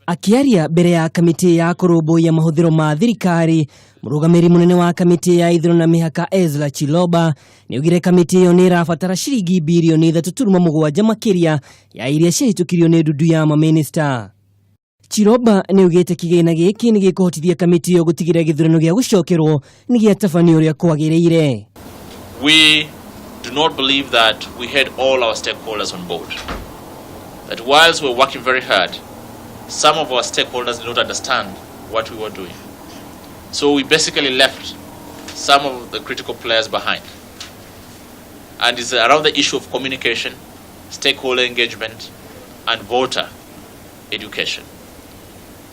Akiaria mbere ya kamiti ya kurũmbũiya mahũthĩro ma thirikari, murugamiriri munene wa kamiti ya ithurano na mihaka Ezra Chiloba niugire kamiti iyo ni irabatara ciringi birioni ithatu turuma mugwanja makiria ya iria ciahitukirio ni ndundu ya maminister. Chiloba niugite kigina giki ni gikuhotithia kamiti iyo gutigira githurano gia gucokerwo ni giatabanio ria kwagiriire. We do not believe that we had all our stakeholders on board. That whilst we're working very hard, some of our stakeholders did not understand what we were doing. So we basically left some of the critical players behind. And it's around the issue of communication, stakeholder engagement, and voter education.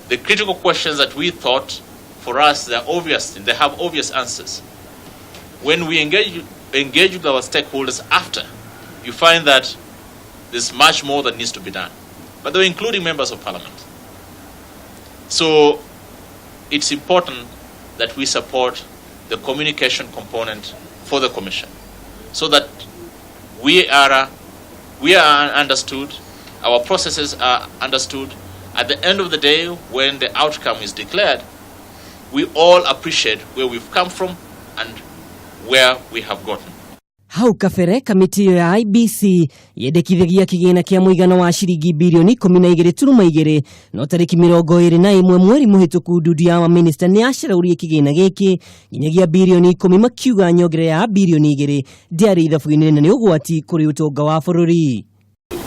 The critical questions that we thought, for us, they're obvious, they have obvious answers. When we engage with our stakeholders after, you find that there's much more that needs to be done. But they're including members of parliament. So it's important that we support the communication component for the commission so that we are understood, our processes are understood. At the end of the day, when the outcome is declared, we all appreciate where we've come from and where we have gotten. Hau kafere kamiti ya IEBC yendekithagia kigina kia muigana wa ciringi birioni 12.2 no tariki 21 mweri muhituku ndundu ya maminister ni aciraurie kigina giki nginyagia birioni 10 makiuga nyongere ya birioni 2 ndiari ithabu-ini na ni ugwati kuri utonga wa bururi.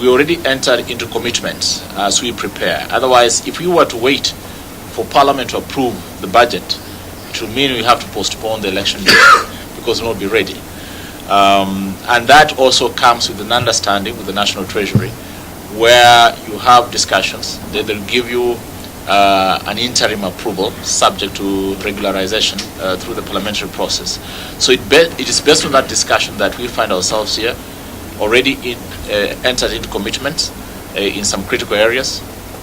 We already entered into commitments as we prepare. Otherwise, if we were to wait for Parliament to approve the budget, it would mean we have to postpone the election date because we won't be ready. And that also comes with an understanding with the National Treasury, where you have discussions. They will give you an interim approval subject to regularization through the parliamentary process. So it is based on that discussion that we find ourselves here, already entered into commitments in some critical areas,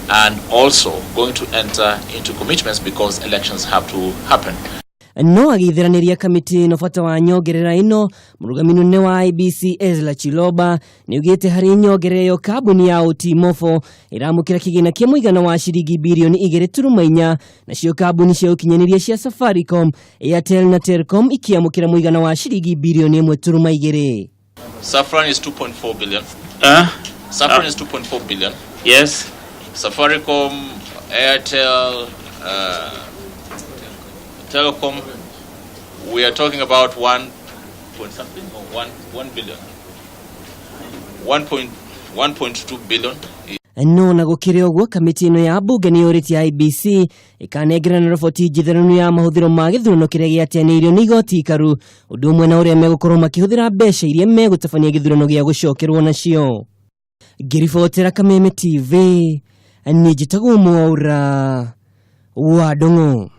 and also going to enter into commitments because elections have to happen. No agithiraniria kamiti no bata wa nyongerera ino murugamiriri munene wa IEBC Ezra Chiloba niugite hari nyongerera yo kabuni ya Otimofo iramukira kigina kia muigana wa ciringi birioni 2.4 na cio kabuni cia ukinyaniria cia Safaricom, Airtel na Telcom ikiamukira muigana wa ciringi birioni 1.2. Saffron is 2.4 billion. Saffron is 2.4 billion. Yes. Safaricom, Airtel, Telecom, we are talking about 1 billion. 1.2 billion. No na gukire ogwo kamiti ino ya bunge ni yoriti ya IEBC ikanengera na riboti njitheranu ya mahuthiro ma githurano kiria giateneirio ni igoti ikaru undu umwe na uria megukorwo makihuthira mbeca iria megutabania githurano gia gucokerwo nacio. Ngiribotera Kameme TV ni njitagwo Mwaura wa Ndung'u.